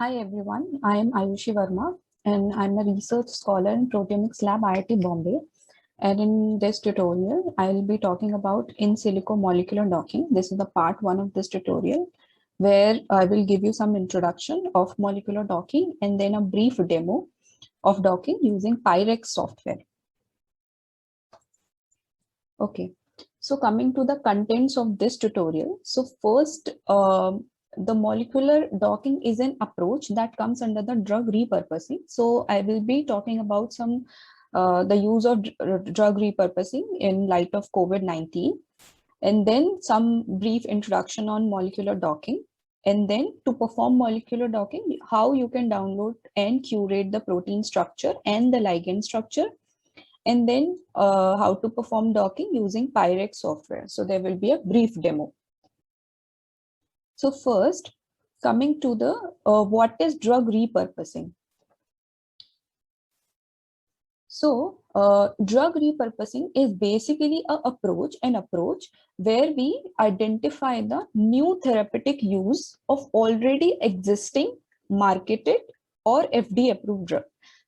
Hi everyone, I am Ayushi Verma and I'm a research scholar in Proteomics Lab IIT Bombay. And in this tutorial, I'll be talking about in silico molecular docking. This is the part one of this tutorial where I will give you some introduction of molecular docking and then a brief demo of docking using Pyrex software. Okay, so coming to the contents of this tutorial. So first, the molecular docking is an approach that comes under the drug repurposing. So I will be talking about some the use of drug repurposing in light of COVID-19, and then some brief introduction on molecular docking. And then to perform molecular docking, how you can download and curate the protein structure and the ligand structure, and then how to perform docking using Pyrex software. So there will be a brief demo. So first, coming to the what is drug repurposing? So drug repurposing is basically an approach where we identify the new therapeutic use of already existing marketed or FDA approved drug.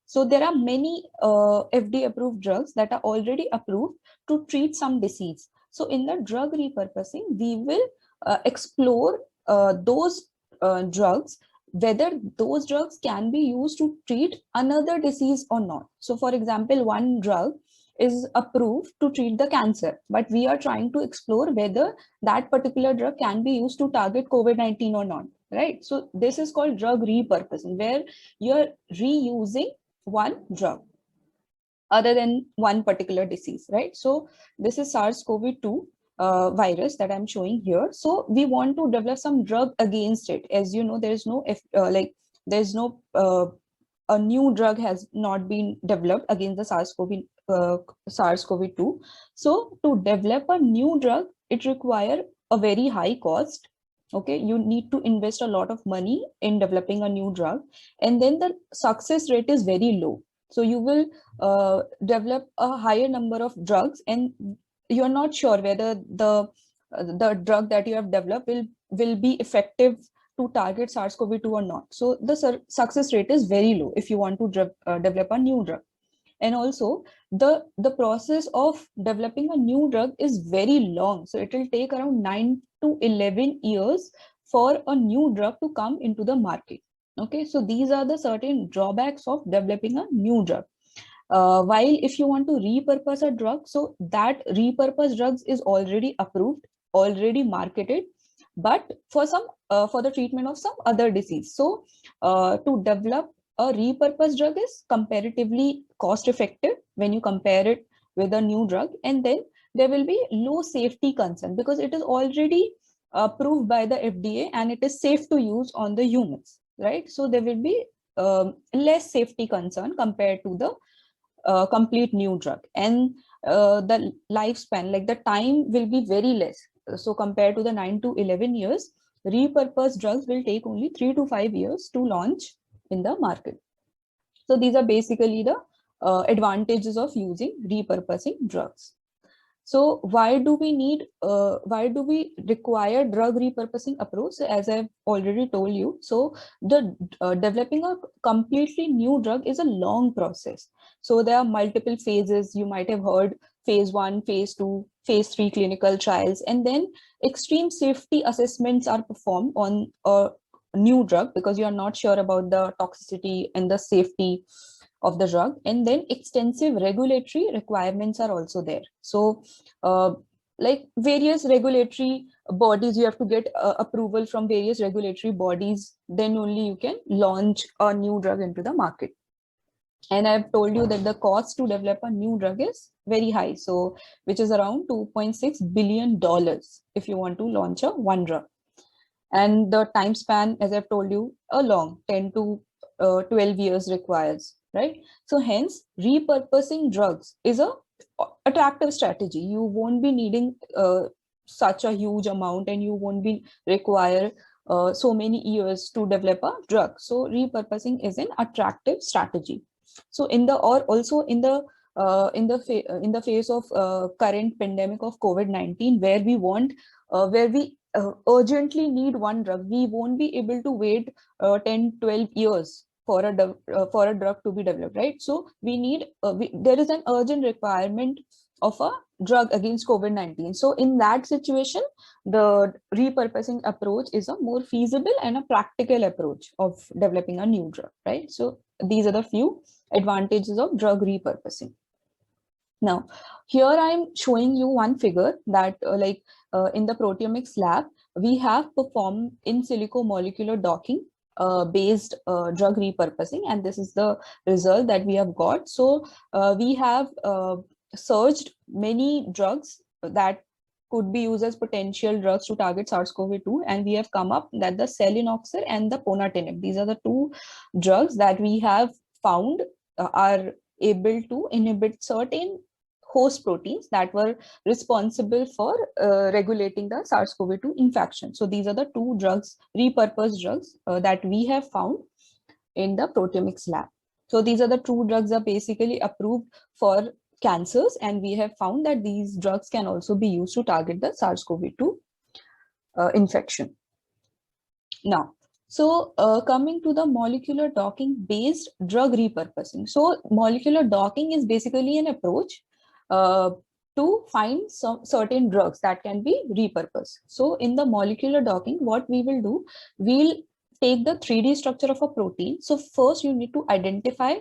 So there are many FDA approved drugs that are already approved to treat some disease. So in the drug repurposing, we will explore those drugs, whether those drugs can be used to treat another disease or not. So for example, one drug is approved to treat the cancer, but we are trying to explore whether that particular drug can be used to target COVID-19 or not, right? So this is called drug repurposing, where you're reusing one drug other than one particular disease, right? So this is SARS-CoV-2 virus that I'm showing here. So we want to develop some drug against it. As you know, there's no a new drug has not been developed against the SARS-CoV-2. So to develop a new drug, it requires a very high cost. Okay, you need to invest a lot of money in developing a new drug, and then the success rate is very low. So you will develop a higher number of drugs, and you're not sure whether the drug that you have developed will be effective to target SARS-CoV-2 or not. So the success rate is very low if you want to develop a new drug. And also the process of developing a new drug is very long. So it will take around 9 to 11 years for a new drug to come into the market. Okay, so these are the certain drawbacks of developing a new drug. While if you want to repurpose a drug, so that repurposed drugs is already approved, already marketed, but for some for the treatment of some other disease. So to develop a repurposed drug is comparatively cost effective when you compare it with a new drug, and then there will be low safety concern because it is already approved by the FDA and it is safe to use on the humans, right? So there will be less safety concern compared to the complete new drug, and the lifespan, like the time, will be very less. So compared to the 9 to 11 years, repurposed drugs will take only 3 to 5 years to launch in the market. So these are basically the advantages of using repurposing drugs. So why do we require drug repurposing approach? As I've already told you, so the developing a completely new drug is a long process. So there are multiple phases. You might have heard phase 1, phase 2, phase 3 clinical trials, and then extreme safety assessments are performed on a new drug because you are not sure about the toxicity and the safety of the drug. And then extensive regulatory requirements are also there. So like various regulatory bodies, you have to get approval from various regulatory bodies, then only you can launch a new drug into the market. And I've told you that the cost to develop a new drug is very high, so which is around $2.6 billion if you want to launch a one drug. And the time span, as I've told you, a long 10 to 12 years requires, right? So hence repurposing drugs is a attractive strategy. You won't be needing such a huge amount, and you won't be require so many years to develop a drug. So repurposing is an attractive strategy. So in the or also in the face of current pandemic of COVID-19, where we urgently need one drug, we won't be able to wait 10-12 years for a drug to be developed, right? So we need there is an urgent requirement of a drug against COVID-19. So in that situation, the repurposing approach is a more feasible and a practical approach of developing a new drug, right? So these are the few advantages of drug repurposing. Now, here I'm showing you one figure that in the proteomics lab, we have performed in silico molecular docking based drug repurposing, and this is the result that we have got. So we have searched many drugs that could be used as potential drugs to target SARS-CoV-2, and we have come up that the selinexor and the ponatinib, these are the two drugs that we have found are able to inhibit certain host proteins that were responsible for regulating the SARS-CoV-2 infection. So these are the two drugs, repurposed drugs that we have found in the proteomics lab. So these are the two drugs are basically approved for cancers, and we have found that these drugs can also be used to target the SARS-CoV-2 infection. Now, so coming to the molecular docking based drug repurposing. So molecular docking is basically an approach to find some certain drugs that can be repurposed. So in the molecular docking, what we will do, we'll take the 3D structure of a protein. So first you need to identify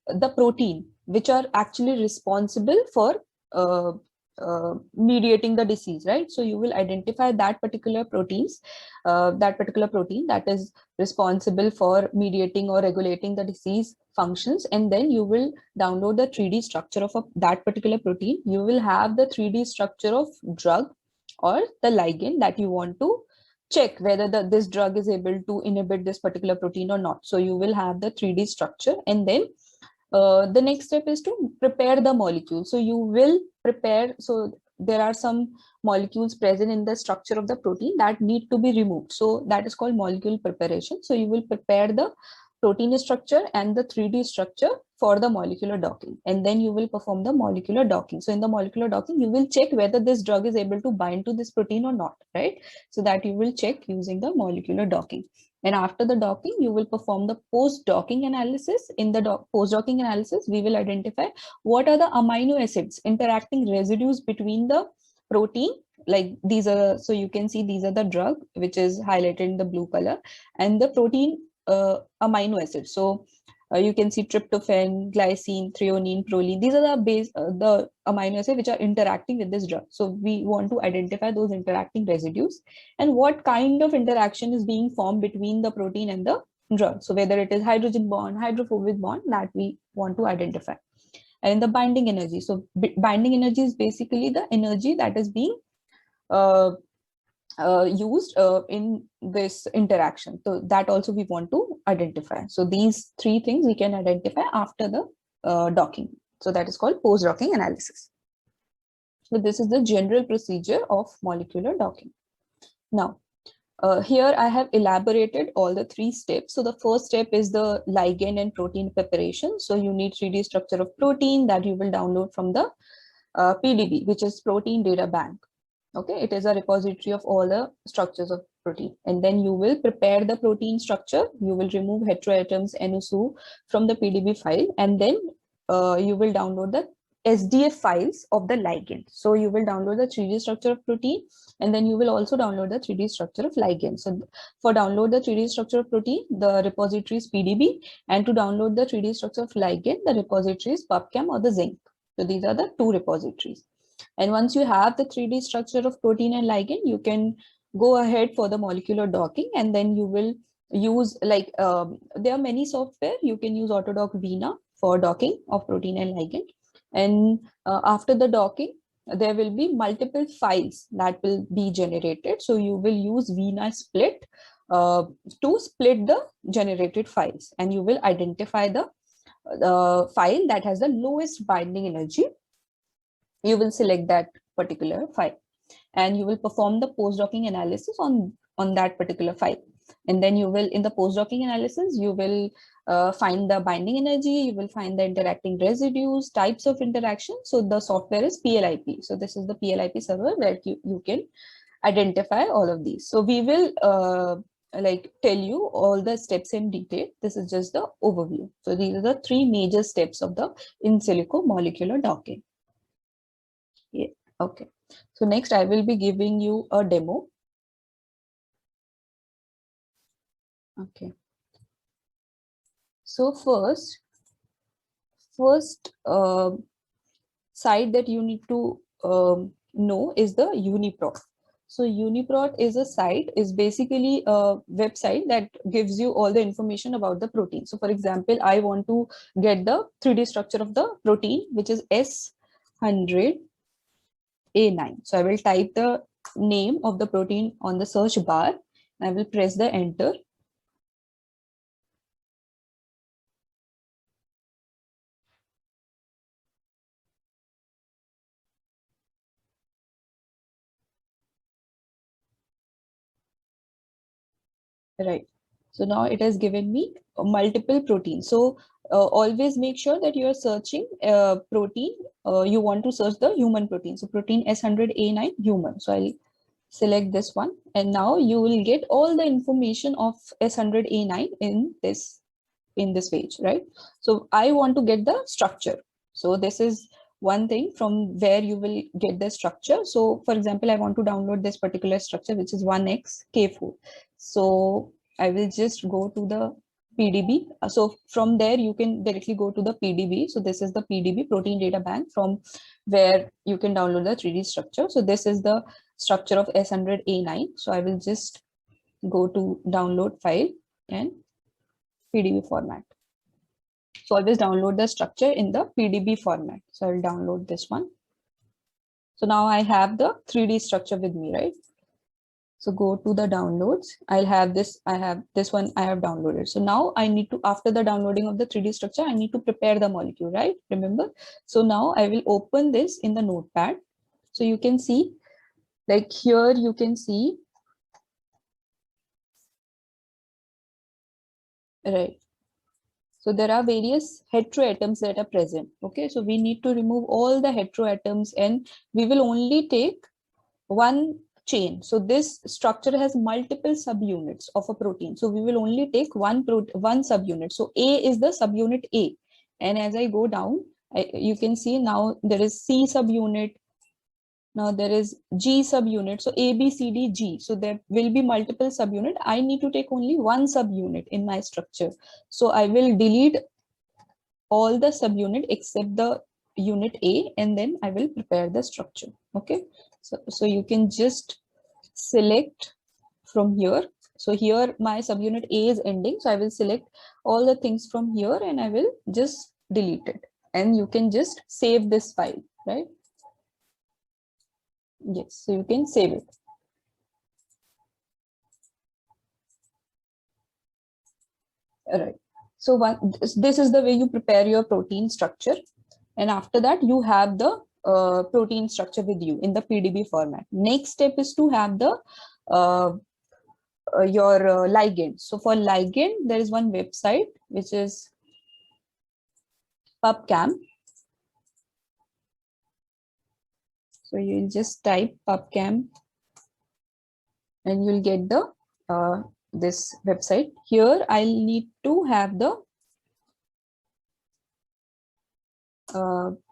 the protein which are actually responsible for mediating the disease, right? So you will identify that particular proteins, that protein that is responsible for mediating or regulating the disease functions, and then you will download the 3D structure of that particular protein. You will have the 3D structure of drug or the ligand that you want to check whether this drug is able to inhibit this particular protein or not. So you will have the 3D structure, and then the next step is to prepare the molecule. So you will prepare, so there are some molecules present in the structure of the protein that need to be removed. So that is called molecule preparation. So you will prepare the protein structure and the 3D structure for the molecular docking, and then you will perform the molecular docking. So in the molecular docking, you will check whether this drug is able to bind to this protein or not, right? So that you will check using the molecular docking. And after the docking, you will perform the post-docking analysis. In the post-docking analysis, we will identify what are the amino acids interacting residues between the protein. Like these are, so you can see these are the drug which is highlighted in the blue color, and the protein amino acids. So you can see tryptophan, glycine, threonine, proline. These are the base, the amino acids which are interacting with this drug. So we want to identify those interacting residues and what kind of interaction is being formed between the protein and the drug. So whether it is hydrogen bond, hydrophobic bond, that we want to identify. And the binding energy. So binding energy is basically the energy that is being used in this interaction. So that also we want to identify. So these three things we can identify after the docking. So that is called post-docking analysis. So this is the general procedure of molecular docking. Now, here I have elaborated all the three steps. So the first step is the ligand and protein preparation. So you need 3D structure of protein that you will download from the PDB, which is Protein Data Bank. Okay, it is a repository of all the structures of protein. And then you will prepare the protein structure. You will remove heteroatoms NSU from the PDB file, and then you will download the SDF files of the ligand. So you will download the 3D structure of protein, and then you will also download the 3D structure of ligand. So for download the 3D structure of protein, the repository is PDB, and to download the 3D structure of ligand, the repository is PubChem or the Zinc. So these are the two repositories. And once you have the 3D structure of protein and ligand, you can go ahead for the molecular docking, and then you will use there are many software. You can use Autodock Vina for docking of protein and ligand. And after the docking, there will be multiple files that will be generated. So you will use Vina split to split the generated files, and you will identify the file that has the lowest binding energy. You will select that particular file, and you will perform the post-docking analysis on that particular file. And then you will, in the post-docking analysis, you will find the binding energy, you will find the interacting residues, types of interaction. So the software is PLIP. So this is the PLIP server where you can identify all of these. So we will like tell you all the steps in detail. This is just the overview. So these are the three major steps of the in silico molecular docking. Yeah. Okay. So next I will be giving you a demo. Okay. So first site that you need to know is the UniProt. So UniProt is a site, is basically a website that gives you all the information about the protein. So for example, I want to get the 3D structure of the protein, which is S100A9. So I will type the name of the protein on the search bar. I will press the enter. Right. So now it has given me multiple proteins. So always make sure that you are searching protein. You want to search the human protein. So protein S100A9 human. So I'll select this one. And now you will get all the information of S100A9 in this page, right? So I want to get the structure. So this is one thing from where you will get the structure. So for example, I want to download this particular structure, which is 1xK4. So I will just go to the PDB. So from there, you can directly go to the PDB. So this is the PDB, protein data bank, from where you can download the 3D structure. So this is the structure of S100A9. So I will just go to download file and PDB format. So always download the structure in the PDB format. So I'll download this one. So now I have the 3D structure with me, right? So go to the downloads. I have this one I have downloaded. So now I need to, after the downloading of the 3D structure, I need to prepare the molecule, right? Remember? So now I will open this in the notepad. So you can see, like here you can see, right? So there are various heteroatoms that are present. Okay, so we need to remove all the heteroatoms and we will only take one chain. So this structure has multiple subunits of a protein. So we will only take one subunit. So A is the subunit A. And as I go down, you can see now there is C subunit. Now there is G subunit. So A, B, C, D, G. So there will be multiple subunit. I need to take only one subunit in my structure. So I will delete all the subunit except the unit A, and then I will prepare the structure. Okay. So you can just select from here. So here my subunit A is ending. So I will select all the things from here and I will just delete it. And you can just save this file, right? Yes, so you can save it. All right. So this is the way you prepare your protein structure. And after that, you have the protein structure with you in the PDB format. Next step is to have the uh, your ligand. So for ligand, there is one website which is PubChem. So you'll just type PubChem and you'll get the this website. Here I'll need to have the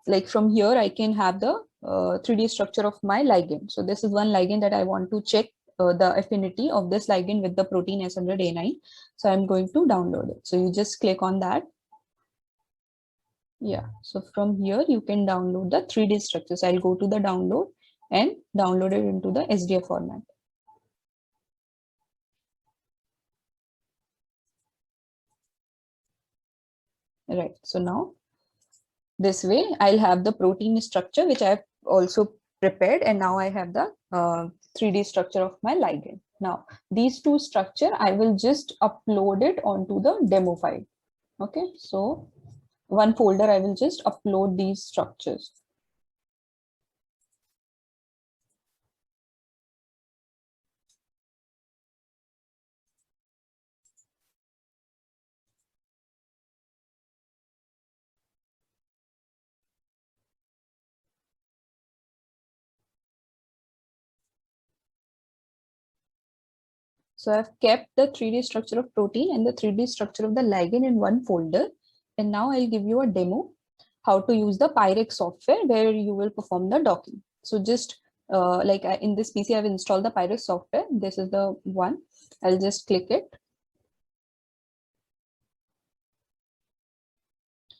like from here I can have the 3D structure of my ligand. So this is one ligand that I want to check the affinity of this ligand with the protein S100A9. So I'm going to download it. So you just click on that. Yeah, so from here you can download the 3D structures. I'll go to the download and download it into the SDF format. Right, so now this way I'll have the protein structure which I've also prepared, and now I have the 3D structure of my ligand. Now these two structure I will just upload it onto the demo file. Okay, so one folder I will just upload these structures. So I've kept the 3D structure of protein and the 3D structure of the ligand in one folder. And now I'll give you a demo how to use the Pyrex software where you will perform the docking. So just in this PC, I've installed the Pyrex software. This is the one. I'll just click it.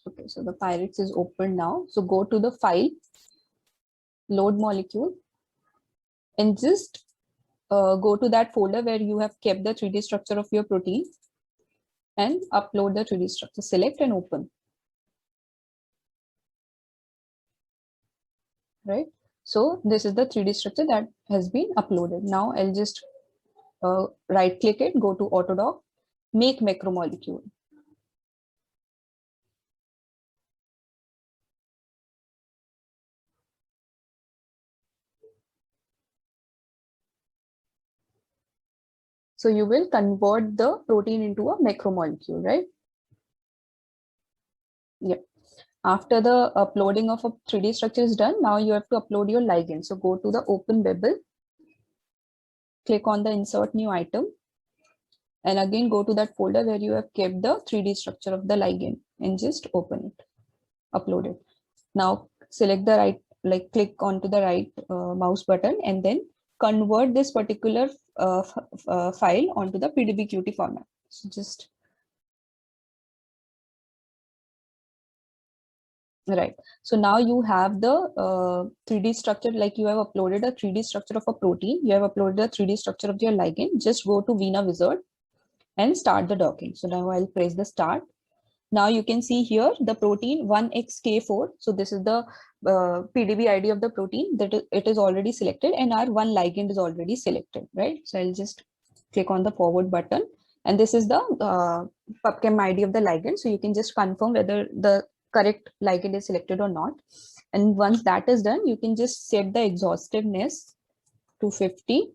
Okay, so the Pyrex is open now. So go to the file, load molecule, and just go to that folder where you have kept the 3D structure of your protein and upload the 3D structure. Select and open. Right? So this is the 3D structure that has been uploaded. Now I'll just right click it, go to Autodock, make macromolecule. So you will convert the protein into a macromolecule, right? Yeah. After the uploading of a 3D structure is done, now you have to upload your ligand. So go to the Open Babel, click on the Insert New Item, and again go to that folder where you have kept the 3D structure of the ligand and just open it, upload it. Now select the right, click onto the right mouse button and then convert this particular file onto the PDBQT format. So just right. So now you have the 3D structure, like you have uploaded a 3D structure of a protein. You have uploaded a 3D structure of your ligand. Just go to Veena Wizard and start the docking. So now I'll press the start. Now you can see here the protein 1xk4. So this is the PDB ID of the protein that it is already selected, and our one ligand is already selected, right? So I'll just click on the forward button, and this is the PubChem ID of the ligand. So you can just confirm whether the correct ligand is selected or not. And once that is done, you can just set the exhaustiveness to 50.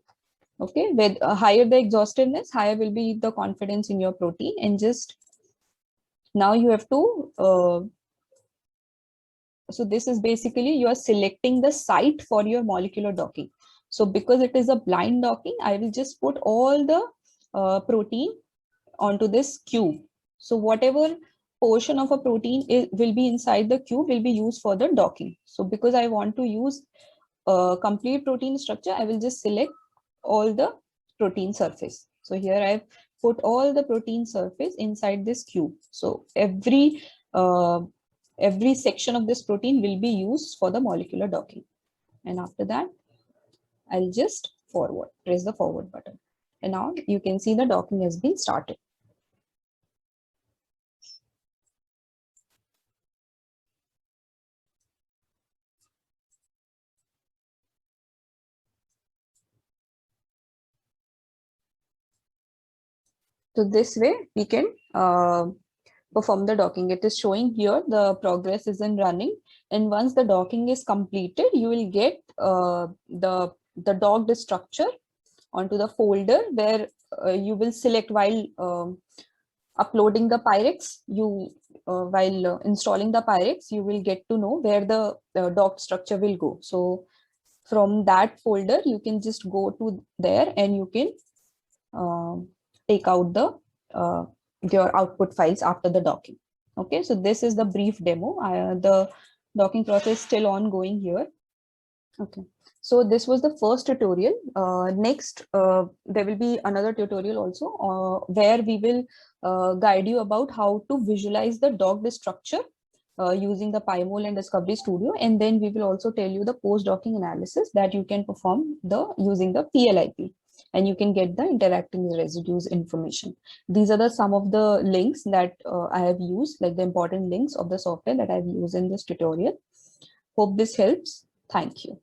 Okay, with higher the exhaustiveness, higher will be the confidence in your protein. And just now you have to so this is basically you are selecting the site for your molecular docking. So because it is a blind docking, I will just put all the protein onto this cube. So whatever portion of a protein will be inside the cube will be used for the docking. So because I want to use a complete protein structure, I will just select all the protein surface. So here I've put all the protein surface inside this cube. So every section of this protein will be used for the molecular docking. And after that, I'll just press the forward button. And now you can see the docking has been started. So this way we can perform the docking. It is showing here the progress is in running, and once the docking is completed, you will get the docked structure onto the folder where you will select while uploading the Pyrex. While installing the Pyrex, you will get to know where the docked structure will go. So from that folder, you can just go to there and you can take out the your output files after the docking. Okay, so this is the brief demo. The docking process is still ongoing here. Okay, so this was the first tutorial. Next, there will be another tutorial also where we will guide you about how to visualize the docked structure using the PyMol and Discovery Studio. And then we will also tell you the post-docking analysis that you can perform using the PLIP. And you can get the interacting residues information. These are some of the links that I have used, like the important links of the software that I've used in this tutorial. Hope this helps. Thank you.